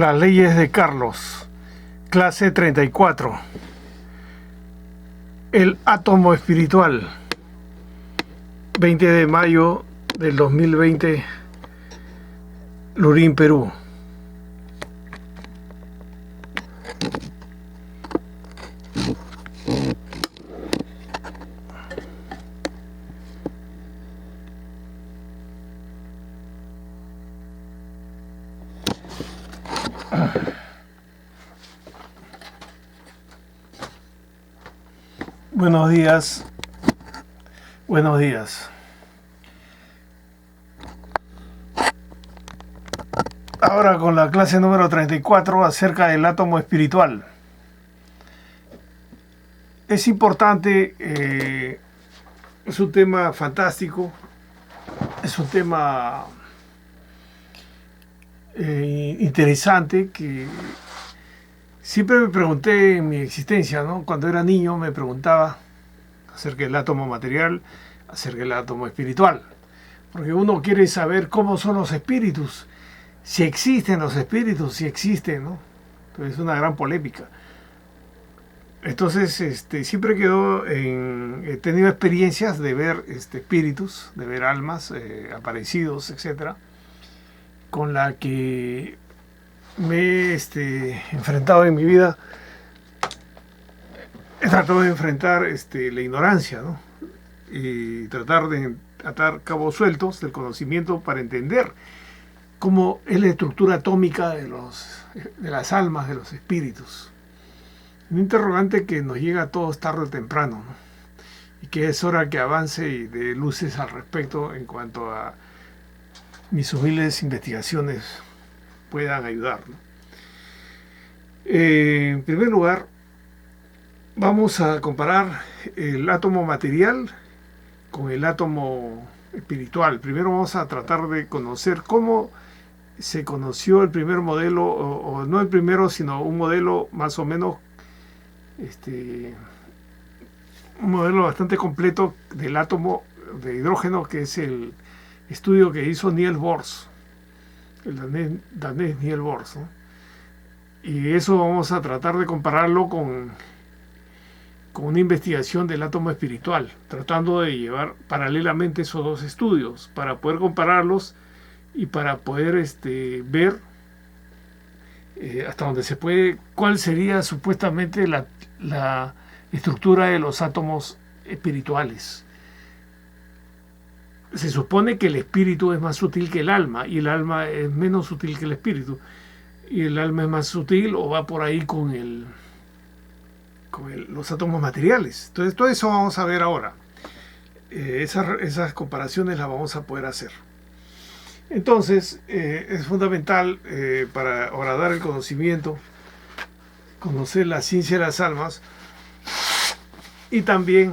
Las leyes de Carlos, clase 34. El átomo espiritual, 20 de mayo del 2020, Lurín, Perú. Buenos días. Buenos días. Ahora con la clase número 34 acerca del átomo espiritual. Es importante, es un tema fantástico, es un tema interesante que siempre me pregunté en mi existencia, ¿no? Cuando era niño me preguntaba acerca del átomo material, acerca del átomo espiritual. Porque uno quiere saber cómo son los espíritus, si existen los espíritus, si existen, ¿no? Entonces es una gran polémica. Entonces, siempre he tenido experiencias de ver espíritus, de ver almas, aparecidos, etcétera, con la que me he enfrentado en mi vida. He tratado de enfrentar la ignorancia, ¿no? Y tratar de atar cabos sueltos del conocimiento para entender cómo es la estructura atómica de las almas, de los espíritus. Un interrogante que nos llega a todos tarde o temprano, ¿no? Y que es hora que avance y dé luces al respecto en cuanto a mis humildes investigaciones puedan ayudar, ¿no? En primer lugar, vamos a comparar el átomo material con el átomo espiritual. Primero vamos a tratar de conocer cómo se conoció el primer modelo, o no el primero, sino un modelo más o menos, un modelo bastante completo del átomo de hidrógeno, que es el estudio que hizo Niels Bohr, el danés Niels Bohr, ¿no? Y eso vamos a tratar de compararlo con una investigación del átomo espiritual, tratando de llevar paralelamente esos dos estudios para poder compararlos y para poder ver hasta donde se puede cuál sería supuestamente la estructura de los átomos espirituales. Se supone que el espíritu es más sutil que el alma y el alma es menos sutil que el espíritu, y el alma es más sutil o va por ahí con los átomos materiales. Entonces todo eso vamos a ver ahora. Esas comparaciones las vamos a poder hacer. Entonces es fundamental para horadar el conocimiento, conocer la ciencia de las almas y también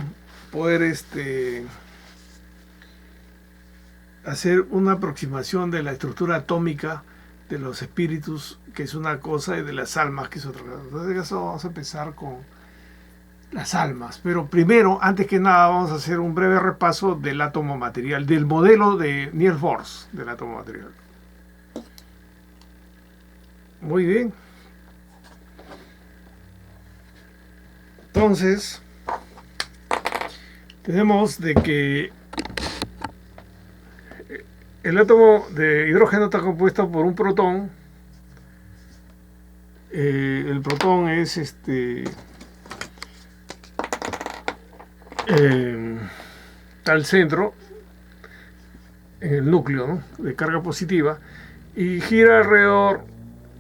poder hacer una aproximación de la estructura atómica de los espíritus, que es una cosa, y de las almas, que es otra cosa. Entonces eso vamos a empezar con las almas. Pero primero, antes que nada, vamos a hacer un breve repaso del átomo material, del modelo de Niels Bohr del átomo material. Muy bien. Entonces, tenemos de que el átomo de hidrógeno está compuesto por un protón. El protón es está al centro, en el núcleo, ¿no?, de carga positiva, y gira alrededor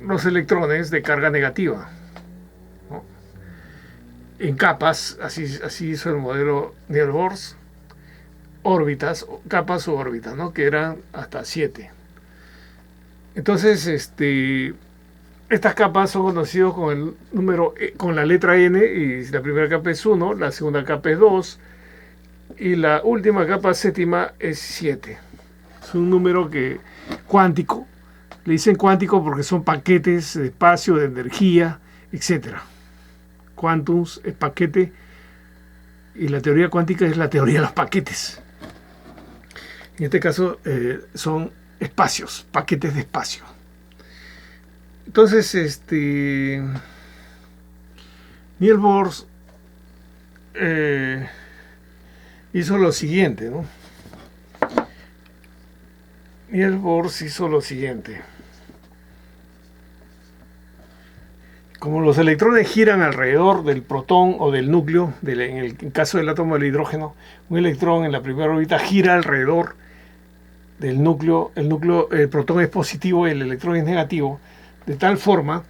los electrones de carga negativa, ¿no?, en capas. Así hizo el modelo Niels Bohr. Órbitas, capas o órbitas, ¿no?, que eran hasta 7. Entonces, estas capas son conocidas con el número, con la letra N, y la primera capa es 1, la segunda capa es 2, y la última capa séptima es 7. Es un número cuántico, le dicen cuántico porque son paquetes de espacio, de energía, etc. Quantums es paquete, y la teoría cuántica es la teoría de los paquetes. En este caso son espacios, paquetes de espacio. Entonces, Niels Bohr hizo lo siguiente, ¿no? Niels Bohr hizo lo siguiente. Como los electrones giran alrededor del protón o del núcleo, en el caso del átomo del hidrógeno, un electrón en la primera órbita gira alrededor del núcleo, el protón es positivo y el electrón es negativo, de tal forma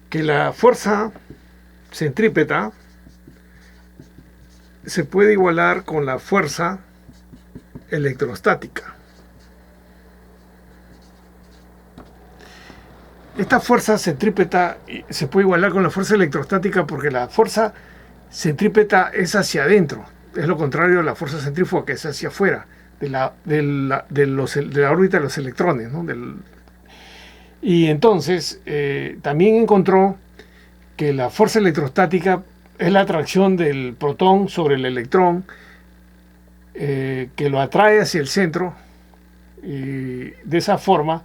que la fuerza centrípeta se puede igualar con la fuerza electrostática. Esta fuerza centrípeta se puede igualar con la fuerza electrostática porque la fuerza centrípeta es hacia adentro, es lo contrario de la fuerza centrífuga, que es hacia afuera de la órbita de los electrones, ¿no? Y entonces también encontró que la fuerza electrostática es la atracción del protón sobre el electrón, que lo atrae hacia el centro, y de esa forma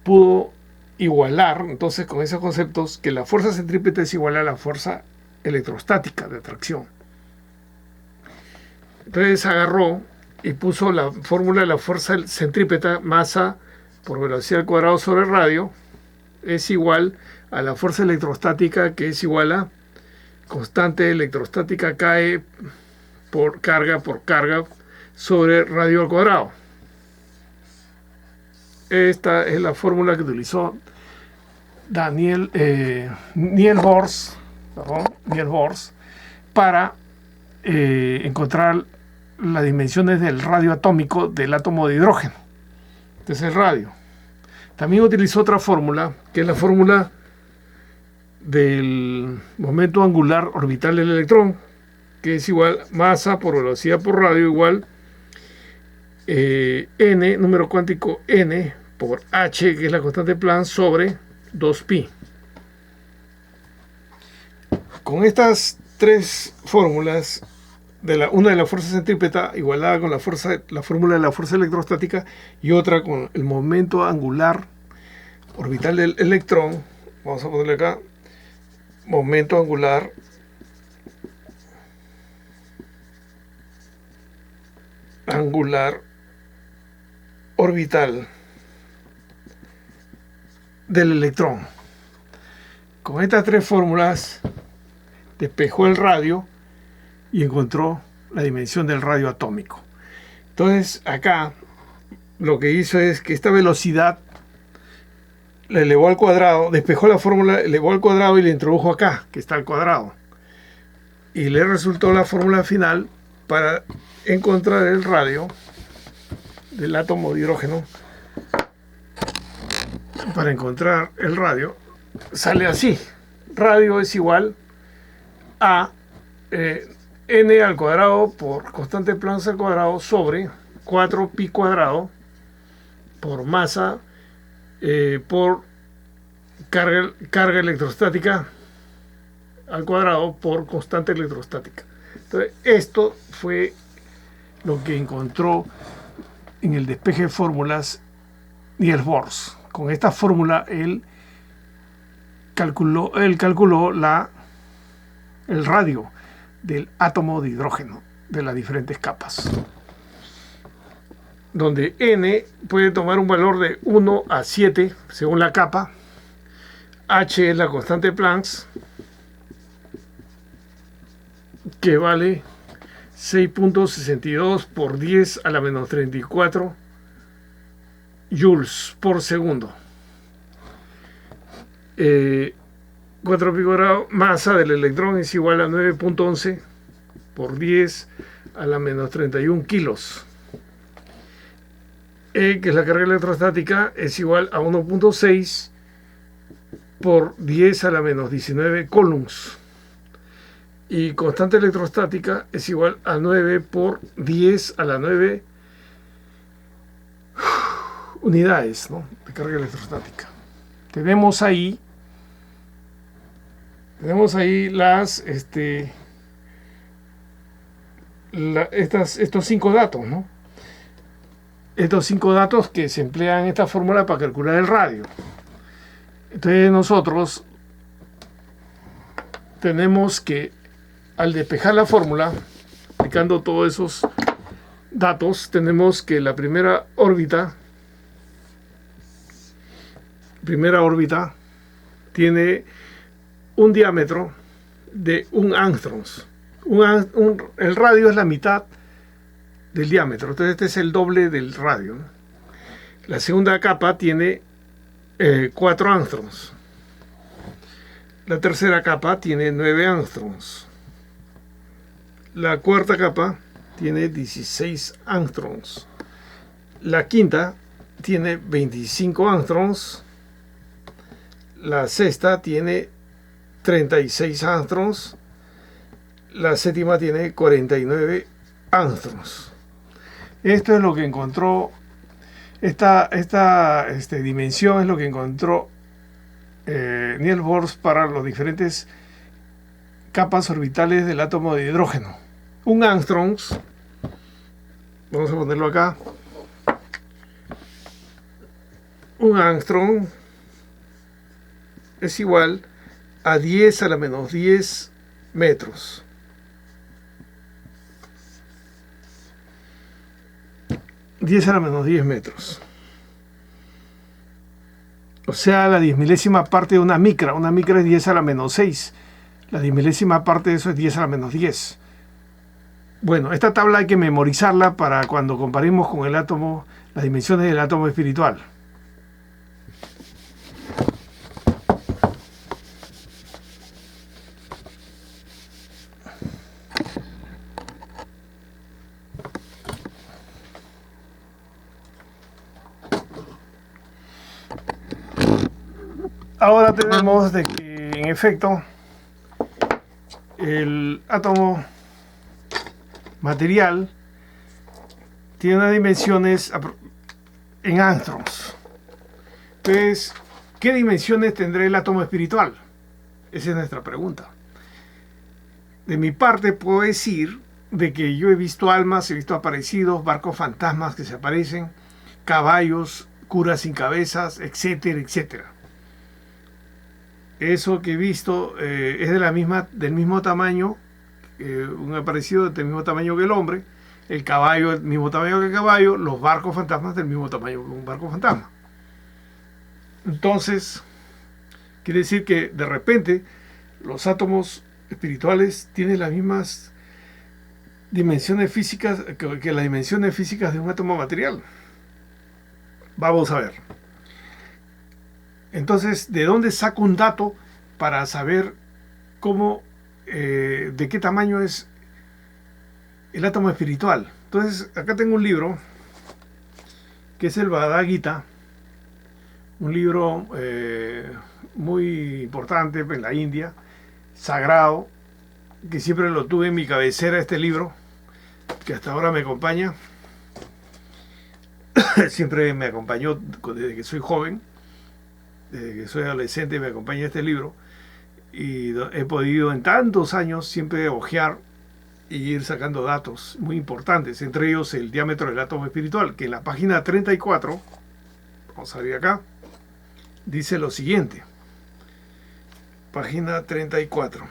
pudo igualar, entonces, con esos conceptos, que la fuerza centrípeta es igual a la fuerza electrostática de atracción. Entonces agarró y puso la fórmula de la fuerza centrípeta, masa por velocidad al cuadrado sobre radio, es igual a la fuerza electrostática, que es igual a constante electrostática cae por carga sobre radio al cuadrado. Esta es la fórmula que utilizó Niels Bohr para encontrar las dimensiones del radio atómico del átomo de hidrógeno. Este es el radio. También utilizó otra fórmula, que es la fórmula del momento angular orbital del electrón, que es igual masa por velocidad por radio igual n, número cuántico n, por h, que es la constante de Planck, sobre 2pi. Con estas tres fórmulas, una de la fuerza centrípeta igualada con la fórmula de la fuerza electrostática, y otra con el momento angular orbital del electrón, vamos a ponerle acá, momento angular orbital del electrón. Con estas tres fórmulas despejó el radio y encontró la dimensión del radio atómico. Entonces acá lo que hizo es que esta velocidad la elevó al cuadrado, despejó la fórmula, elevó al cuadrado y la introdujo acá, que está al cuadrado, y le resultó la fórmula final para encontrar el radio del átomo de hidrógeno. Para encontrar el radio sale así: radio es igual a n al cuadrado por constante de Planck al cuadrado sobre 4pi cuadrado por masa por carga electrostática al cuadrado por constante electrostática. Entonces, esto fue lo que encontró en el despeje de fórmulas Niels Bohr. Con esta fórmula él calculó el radio del átomo de hidrógeno de las diferentes capas, donde n puede tomar un valor de 1 a 7 según la capa, h es la constante de Planck, que vale 6.62 por 10 a la menos 34 joules por segundo. 4pi cuadrado, masa del electrón es igual a 9.11 por 10 a la menos 31 kilos. E, que es la carga electrostática, es igual a 1.6 por 10 a la menos 19 coulombs. Y constante electrostática es igual a 9 por 10 a la 9 unidades, ¿no?, de carga electrostática. Tenemos ahí las estos 5 datos, ¿no? Estos 5 datos que se emplean en esta fórmula para calcular el radio. Entonces nosotros tenemos que, al despejar la fórmula, aplicando todos esos datos, tenemos que la primera órbita tiene un diámetro de 1 Å. El radio es la mitad del diámetro, entonces este es el doble del radio, ¿no? La segunda capa tiene 4 Å. La tercera capa tiene 9 Å. La cuarta capa tiene 16 Å. La quinta tiene 25 Å. La sexta tiene 36 Å. La séptima tiene 49 Å. Esto es lo que encontró, esta dimensión es lo que encontró Niels Bohr para las diferentes capas orbitales del átomo de hidrógeno. 1 Å, vamos a ponerlo acá, 1 Å es igual a 10 a la menos 10 metros. O sea, la 10.000ª parte de una micra. Una micra es 10 a la menos 6. La 10.000ª parte de eso es 10 a la menos 10. Bueno, esta tabla hay que memorizarla para cuando comparemos con el átomo, las dimensiones del átomo espiritual. Ahora tenemos de que, en efecto, el átomo material tiene unas dimensiones en angstroms. Entonces, ¿qué dimensiones tendrá el átomo espiritual? Esa es nuestra pregunta. De mi parte puedo decir de que yo he visto almas, he visto aparecidos, barcos fantasmas que se aparecen, caballos, curas sin cabezas, etcétera, etcétera. Eso que he visto es del mismo tamaño, un aparecido del mismo tamaño que el hombre, el caballo del mismo tamaño que el caballo, los barcos fantasmas del mismo tamaño que un barco fantasma. Entonces, quiere decir que de repente los átomos espirituales tienen las mismas dimensiones físicas que las dimensiones físicas de un átomo material. Vamos a ver. Entonces, ¿de dónde saco un dato para saber cómo, de qué tamaño es el átomo espiritual? Entonces, acá tengo un libro que es el Bhagavad Gita, un libro muy importante en la India, sagrado, que siempre lo tuve en mi cabecera, este libro, que hasta ahora me acompaña. Siempre me acompañó desde que soy joven. Desde que soy adolescente me acompaña este libro y he podido en tantos años siempre hojear y ir sacando datos muy importantes, entre ellos el diámetro del átomo espiritual, que en la página 34, vamos a ver acá, dice lo siguiente. Página 34.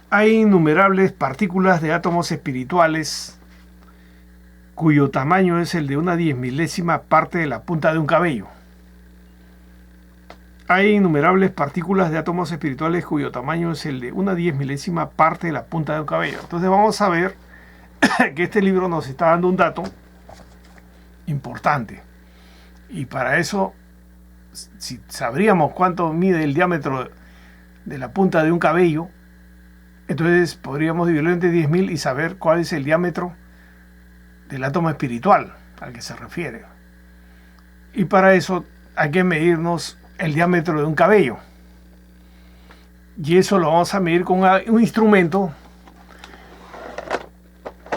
Hay innumerables partículas de átomos espirituales cuyo tamaño es el de una 10.000ª parte de la punta de un cabello. Hay innumerables partículas de átomos espirituales cuyo tamaño es el de una 10.000ª parte de la punta de un cabello. Entonces vamos a ver que este libro nos está dando un dato importante. Y para eso, si sabríamos cuánto mide el diámetro de la punta de un cabello, entonces podríamos dividirlo entre 10.000 y saber cuál es el diámetro del átomo espiritual al que se refiere. Y para eso hay que medirnos el diámetro de un cabello. Y eso lo vamos a medir con un instrumento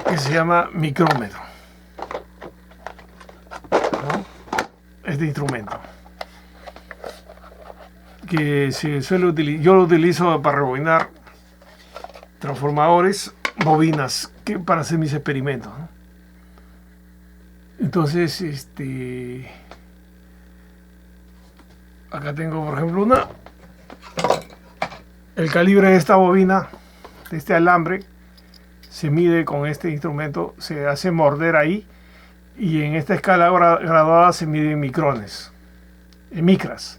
que se llama micrómetro. ¿No? Este instrumento. Que se suele utilizar, yo lo utilizo para rebobinar transformadores, bobinas, para hacer mis experimentos, ¿no? Entonces, Acá tengo, por ejemplo, el calibre de esta bobina, de este alambre, se mide con este instrumento, se hace morder ahí, y en esta escala graduada se mide en micrones, en micras.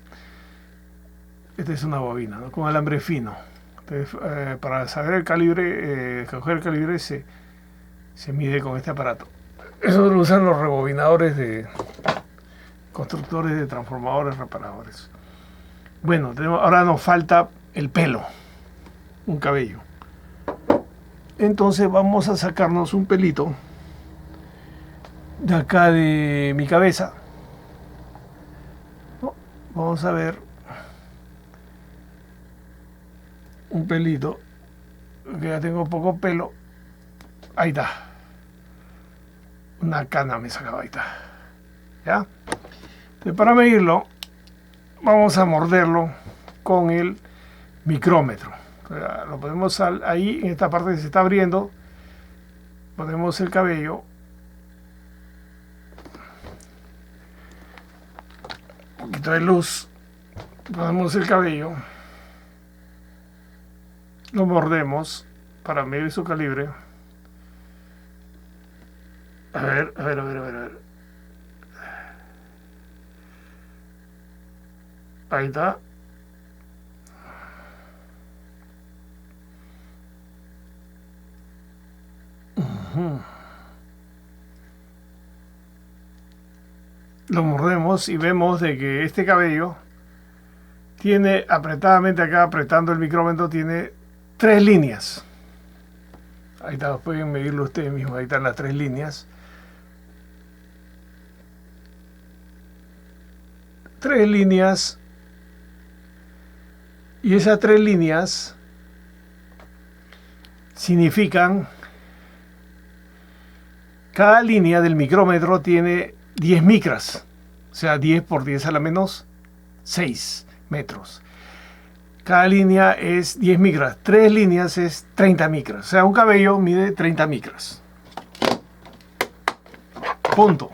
Esta es una bobina, ¿no? Con alambre fino. Entonces, para saber el calibre, escoger el calibre, se mide con este aparato. Eso lo usan los rebobinadores de constructores de transformadores, reparadores. Bueno, ahora nos falta el pelo, un cabello. Entonces vamos a sacarnos un pelito de acá de mi cabeza. Vamos a ver un pelito, que ya tengo poco pelo. Ahí está. Una cana me sacaba, ahí está. ¿Ya? Entonces, para medirlo, vamos a morderlo con el micrómetro. Lo ponemos ahí, en esta parte que se está abriendo, ponemos el cabello, un poquito de luz, ponemos el cabello, lo mordemos para medir su calibre. A ver. Ahí está. Lo mordemos y vemos de que este cabello tiene apretadamente acá, apretando el micrómetro, tiene 3 líneas. Ahí está, pueden medirlo ustedes mismos, ahí están las 3 líneas. 3 líneas, y esas 3 líneas significan, cada línea del micrómetro tiene 10 micras, o sea, 10 por 10 a la menos 6 metros. Cada línea es 10 micras, 3 líneas es 30 micras, o sea, un cabello mide 30 micras. Punto.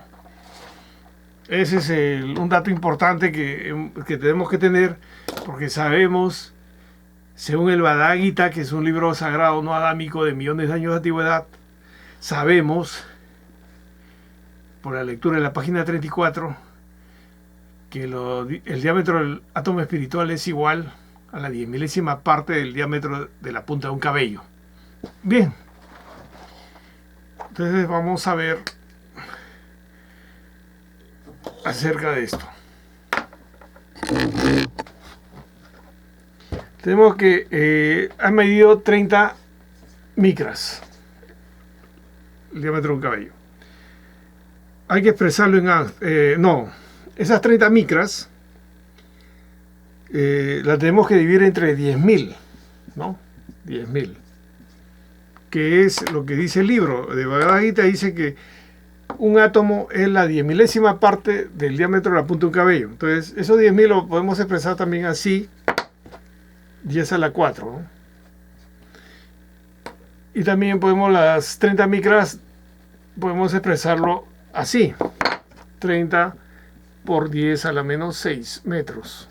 Ese es un dato importante que tenemos que tener, porque sabemos, según el Bhagavad Gita, que es un libro sagrado no adámico de millones de años de antigüedad, sabemos, por la lectura de la página 34, que el diámetro del átomo espiritual es igual a la 10 milésima parte del diámetro de la punta de un cabello. Bien, entonces vamos a ver acerca de esto. Tenemos que han medido 30 micras el diámetro de un cabello. Hay que expresarlo en esas 30 micras las tenemos que dividir entre 10.000, ¿no? 10.000, que es lo que dice el libro de Bhagavad Gita. Dice que un átomo es la 10 milésima parte del diámetro de la punta de un cabello. Entonces, esos 10.000 lo podemos expresar también así, 10 a la 4, ¿no? Y también podemos, las 30 micras, podemos expresarlo así, 30 por 10 a la menos 6 metros.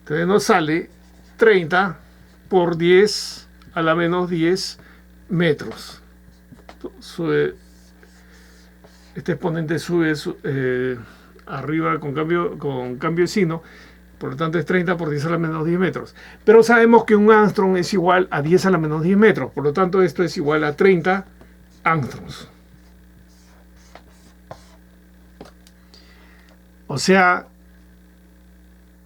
Entonces nos sale 30 por 10 a la menos 10 metros. Este exponente sube arriba con cambio de signo, por lo tanto es 30 por 10 a la menos 10 metros. Pero sabemos que un angstrom es igual a 10 a la menos 10 metros, por lo tanto esto es igual a 30 angstroms. O sea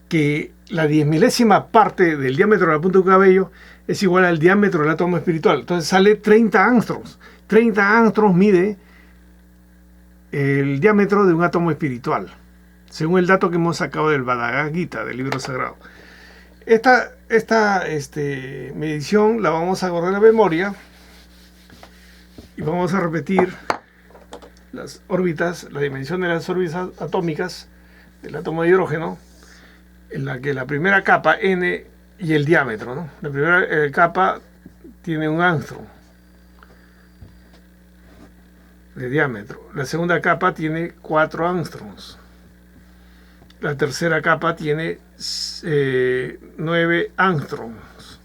que la 10 milésima parte del diámetro de la punta de un cabello es igual al diámetro del átomo espiritual. Entonces sale 30 angstroms. 30 angstroms mide el diámetro de un átomo espiritual, según el dato que hemos sacado del Bhagavad Gita, del libro sagrado. Esta medición la vamos a guardar en la memoria y vamos a repetir las órbitas, la dimensión de las órbitas atómicas del átomo de hidrógeno, en la que la primera capa, N, y el diámetro, ¿no? La primera capa tiene un angstrom de diámetro. La segunda capa tiene 4 angstroms La tercera capa tiene 9 angstroms.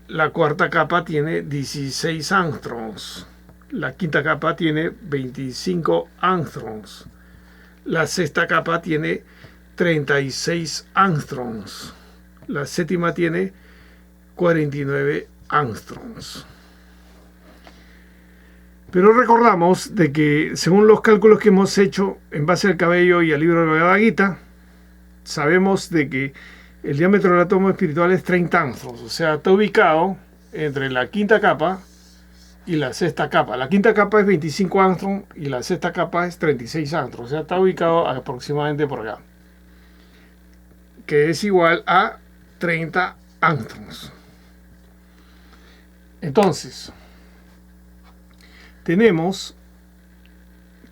La cuarta capa tiene 16 angstroms. La quinta capa tiene 25 angstroms. La sexta capa tiene 36 angstroms. La séptima tiene 49 angstroms. Pero recordamos de que según los cálculos que hemos hecho en base al cabello y al libro de la Bhagavad Gita, sabemos de que el diámetro del átomo espiritual es 30 angstroms, o sea, está ubicado entre la quinta capa y la sexta capa. La quinta capa es 25 angstroms y la sexta capa es 36 angstroms, o sea, está ubicado aproximadamente por acá, que es igual a 30 angstroms. Entonces, tenemos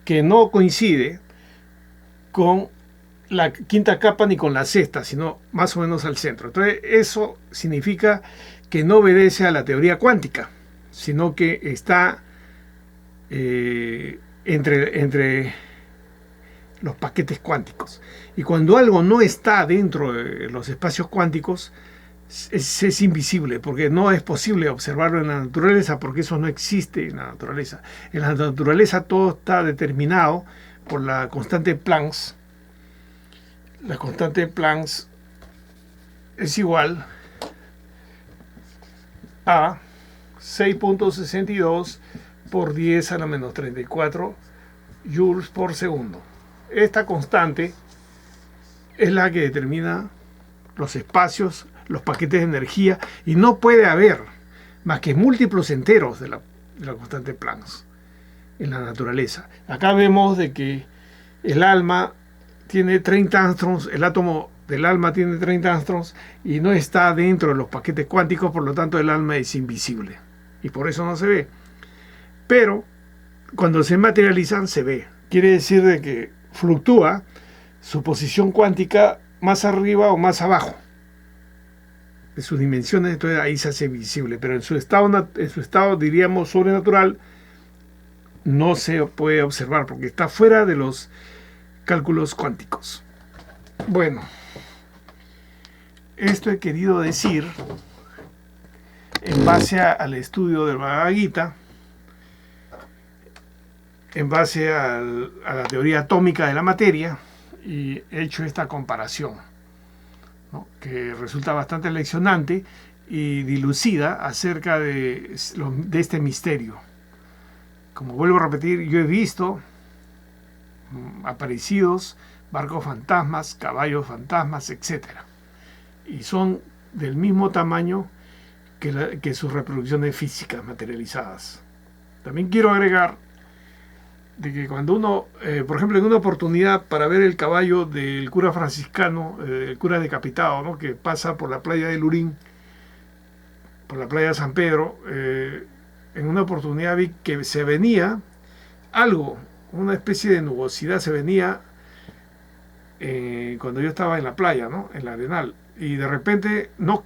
que no coincide con la quinta capa ni con la sexta, sino más o menos al centro. Entonces, eso significa que no obedece a la teoría cuántica, sino que está entre los paquetes cuánticos. Y cuando algo no está dentro de los espacios cuánticos, es invisible, porque no es posible observarlo en la naturaleza, porque eso no existe en la naturaleza. En la naturaleza todo está determinado por la constante Planck. La constante Planck es igual a 6.62 por 10 a la menos 34 joules por segundo. Esta constante es la que determina los espacios, los paquetes de energía, y no puede haber más que múltiplos enteros de la constante Planck en la naturaleza. Acá vemos de que el alma tiene 30 angstroms, el átomo del alma tiene 30 angstroms y no está dentro de los paquetes cuánticos, por lo tanto el alma es invisible y por eso no se ve. Pero cuando se materializan se ve. Quiere decir de que fluctúa su posición cuántica más arriba o más abajo de sus dimensiones, entonces ahí se hace visible, pero en su estado diríamos sobrenatural no se puede observar porque está fuera de los cálculos cuánticos. Bueno, esto he querido decir en base al estudio del Bhagavad Gita, en base a la teoría atómica de la materia, y he hecho esta comparación, ¿no?, que resulta bastante leccionante y dilucida acerca de este misterio. Como vuelvo a repetir, yo he visto aparecidos, barcos fantasmas, caballos fantasmas, etc. Y son del mismo tamaño que sus reproducciones físicas materializadas. También quiero agregar de que cuando uno, por ejemplo, en una oportunidad para ver el caballo del cura franciscano, el cura decapitado, ¿no?, que pasa por la playa de Lurín, por la playa de San Pedro, en una oportunidad vi que se venía algo, una especie de nubosidad se venía cuando yo estaba en la playa, ¿no?, en la Arenal, y de repente no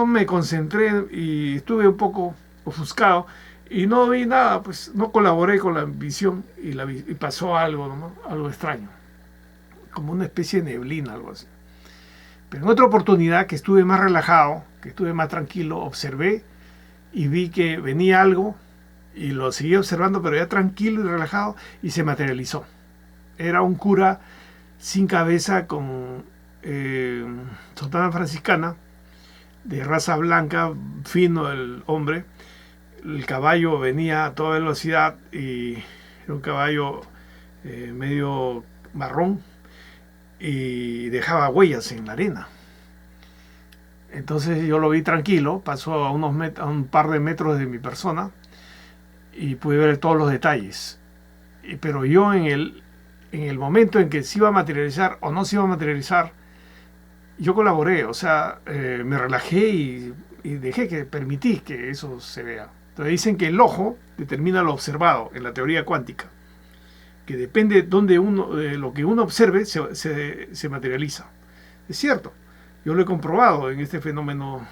me concentré y estuve un poco ofuscado y no vi nada, pues no colaboré con la visión y pasó algo, ¿no?, algo extraño, como una especie de neblina, algo así. Pero en otra oportunidad que estuve más relajado, que estuve más tranquilo, observé y vi que venía algo y lo seguí observando, pero ya tranquilo y relajado, y se materializó. Era un cura sin cabeza con sotana franciscana, de raza blanca, fino el hombre. El caballo venía a toda velocidad y era un caballo medio marrón y dejaba huellas en la arena. Entonces yo lo vi tranquilo, pasó a un par de metros de mi persona y pude ver todos los detalles. Pero yo en el momento en que se iba a materializar o no se iba a materializar, yo colaboré, o sea, me relajé y permití que eso se vea. Entonces dicen que el ojo determina lo observado en la teoría cuántica, que depende de lo que uno observe se materializa. Es cierto, yo lo he comprobado en este fenómeno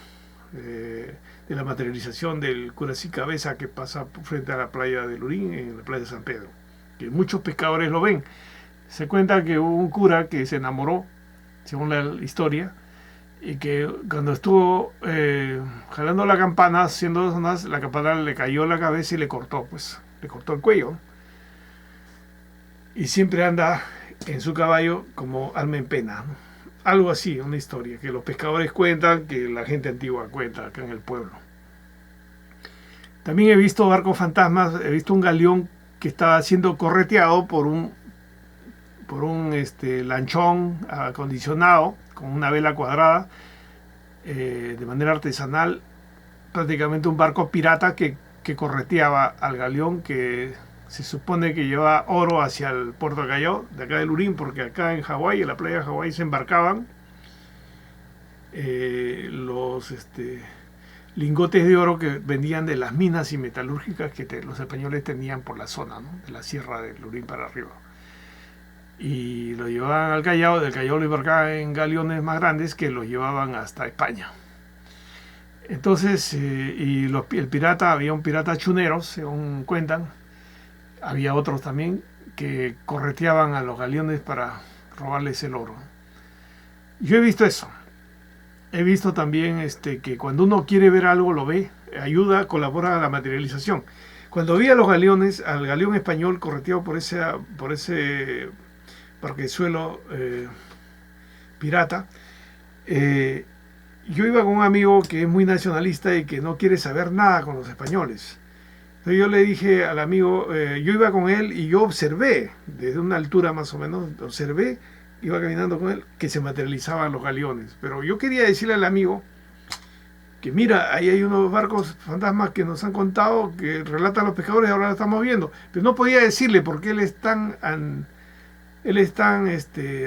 de la materialización del cura sin cabeza que pasa frente a la playa de Lurín, en la playa de San Pedro, que muchos pescadores lo ven. Se cuenta que hubo un cura que se enamoró, según la historia, y que cuando estuvo jalando la campana, haciendo sonas, la campana le cayó en la cabeza y le cortó, pues, le cortó el cuello. Y siempre anda en su caballo como alma en pena, ¿no? Algo así, una historia que los pescadores cuentan, que la gente antigua cuenta acá en el pueblo. También he visto barcos fantasmas, he visto un galeón que estaba siendo correteado por un lanchón acondicionado con una vela cuadrada, de manera artesanal, prácticamente un barco pirata que correteaba al galeón, que se supone que lleva oro hacia el puerto de Callao, de acá de Lurín, porque acá en Hawái, en la playa de Hawái, se embarcaban los lingotes de oro que vendían de las minas y metalúrgicas que los españoles tenían por la zona, ¿no? De la sierra de Lurín para arriba. Y lo llevaban al Callao, del Callao lo embarcaban en galeones más grandes que los llevaban hasta España. Entonces, el pirata, había un pirata chunero, según cuentan, había otros también que correteaban a los galeones para robarles el oro. Yo he visto eso. He visto también que cuando uno quiere ver algo, lo ve, ayuda, colabora a la materialización. Cuando vi a los galeones, al galeón español correteado por ese barquezuelo pirata, yo iba con un amigo que es muy nacionalista y que no quiere saber nada con los españoles. Entonces yo le dije al amigo, yo iba con él y yo observé, desde una altura más o menos, iba caminando con él, que se materializaban los galeones. Pero yo quería decirle al amigo que mira, ahí hay unos barcos fantasmas que nos han contado, que relatan los pescadores y ahora lo estamos viendo. Pero no podía decirle porque él es tan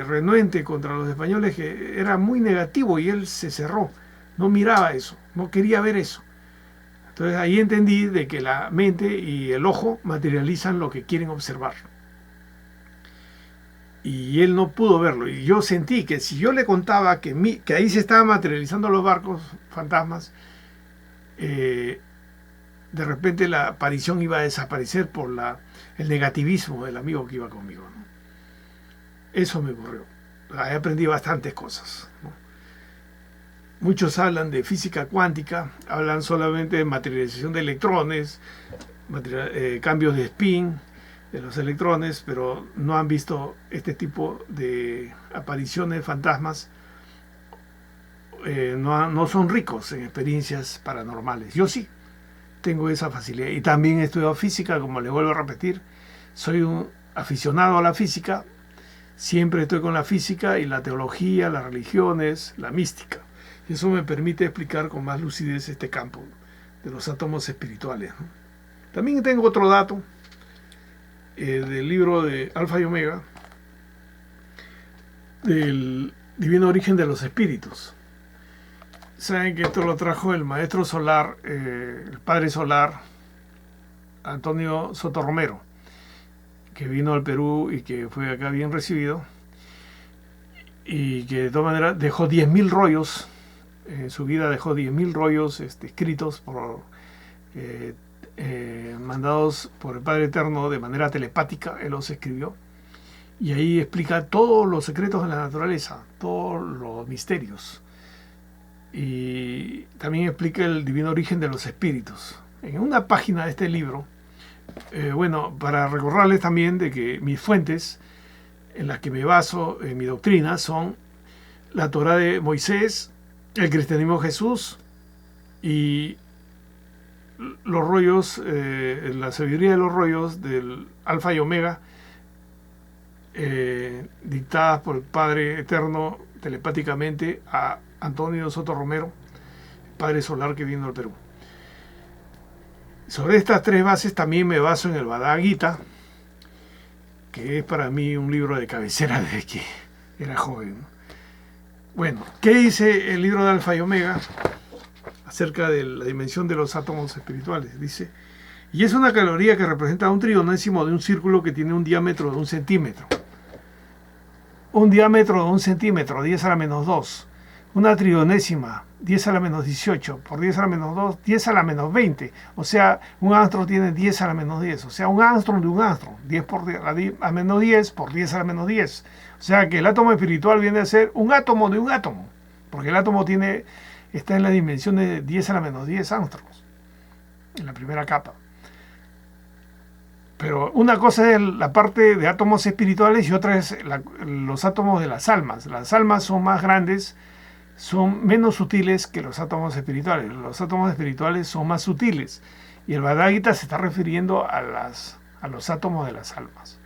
renuente contra los españoles, que era muy negativo y él se cerró. No miraba eso, no quería ver eso. Entonces ahí entendí de que la mente y el ojo materializan lo que quieren observar. Y él no pudo verlo. Y yo sentí que si yo le contaba que ahí se estaban materializando los barcos fantasmas, de repente la aparición iba a desaparecer por el negativismo del amigo que iba conmigo, ¿no? Eso me ocurrió. Ahí aprendí bastantes cosas, ¿no? Muchos hablan de física cuántica, hablan solamente de materialización de electrones, cambios de spin de los electrones, pero no han visto este tipo de apariciones fantasmas. No son ricos en experiencias paranormales. Yo sí tengo esa facilidad. Y también he estudiado física, como les vuelvo a repetir. Soy un aficionado a la física. Siempre estoy con la física y la teología, las religiones, la mística. Y eso me permite explicar con más lucidez este campo de los átomos espirituales, ¿no? También tengo otro dato del libro de Alfa y Omega, del divino origen de los espíritus. Saben que esto lo trajo el maestro solar, el padre solar, Antonio Soto Romero, que vino al Perú y que fue acá bien recibido, y que de todas maneras dejó 10.000 rollos, en su vida dejó 10.000 rollos escritos mandados por el Padre Eterno de manera telepática. Él los escribió y ahí explica todos los secretos de la naturaleza, todos los misterios, y también explica el divino origen de los espíritus. En una página de este libro, para recordarles también de que mis fuentes en las que me baso en mi doctrina son la Torá de Moisés, el cristianismo de Jesús y los rollos, la sabiduría de los rollos del Alfa y Omega, dictadas por el Padre Eterno telepáticamente a Antonio Soto Romero, Padre Solar que vino al Perú. Sobre estas tres bases también me baso en el Bhagavad Gita, que es para mí un libro de cabecera desde que era joven. Bueno, ¿qué dice el libro de Alfa y Omega acerca de la dimensión de los átomos espirituales? Dice, y es una caloría que representa un trionésimo de un círculo que tiene un diámetro de 1 centímetro. Un diámetro de 1 centímetro, 10 a la menos 2. una trillonésima, 10 a la menos 18, por 10 a la menos 2, 10 a la menos 20. O sea, un ángstrom tiene 10 a la menos 10. O sea, un ángstrom de un ángstrom, 10 por 10 a menos 10 por 10 a la menos 10. O sea, que el átomo espiritual viene a ser un átomo de un átomo. Porque el átomo está en la dimensión de 10 a la menos 10 ángstroms, en la primera capa. Pero una cosa es la parte de átomos espirituales y otra es los átomos de las almas. Las almas son más grandes, son menos sutiles que los átomos espirituales. Los átomos espirituales son más sutiles. Y el Bhagavad Gita se está refiriendo a los átomos de las almas,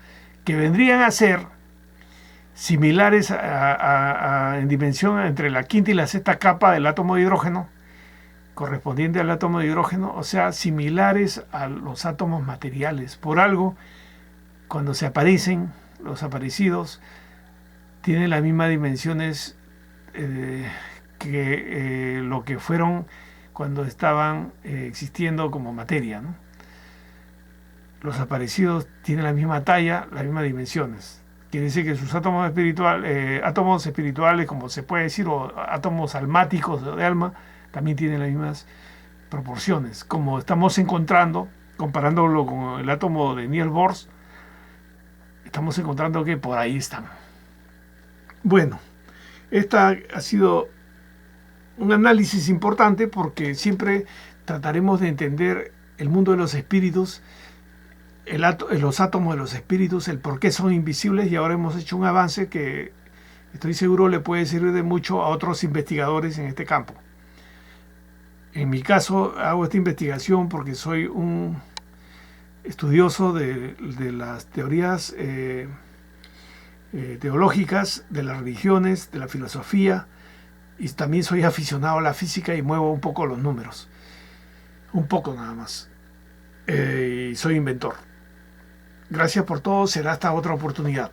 que vendrían a ser similares en dimensión entre la quinta y la sexta capa del átomo de hidrógeno, correspondiente al átomo de hidrógeno, o sea, similares a los átomos materiales. Por algo, cuando se aparecen, los aparecidos tienen las mismas dimensiones que lo que fueron cuando estaban existiendo como materia, ¿no? Los aparecidos tienen la misma talla, las mismas dimensiones. Quiere decir que sus átomos espirituales, como se puede decir, o átomos almáticos de alma, también tienen las mismas proporciones. Como estamos encontrando, comparándolo con el átomo de Niels Bohr, estamos encontrando que por ahí están. Bueno, esta ha sido un análisis importante porque siempre trataremos de entender el mundo de los espíritus, los átomos de los espíritus, el por qué son invisibles, y ahora hemos hecho un avance que estoy seguro le puede servir de mucho a otros investigadores en este campo. En mi caso hago esta investigación porque soy un estudioso de las teorías teológicas, de las religiones, de la filosofía, y también soy aficionado a la física y muevo un poco los números, un poco nada más, y soy inventor. Gracias por todo, será hasta otra oportunidad.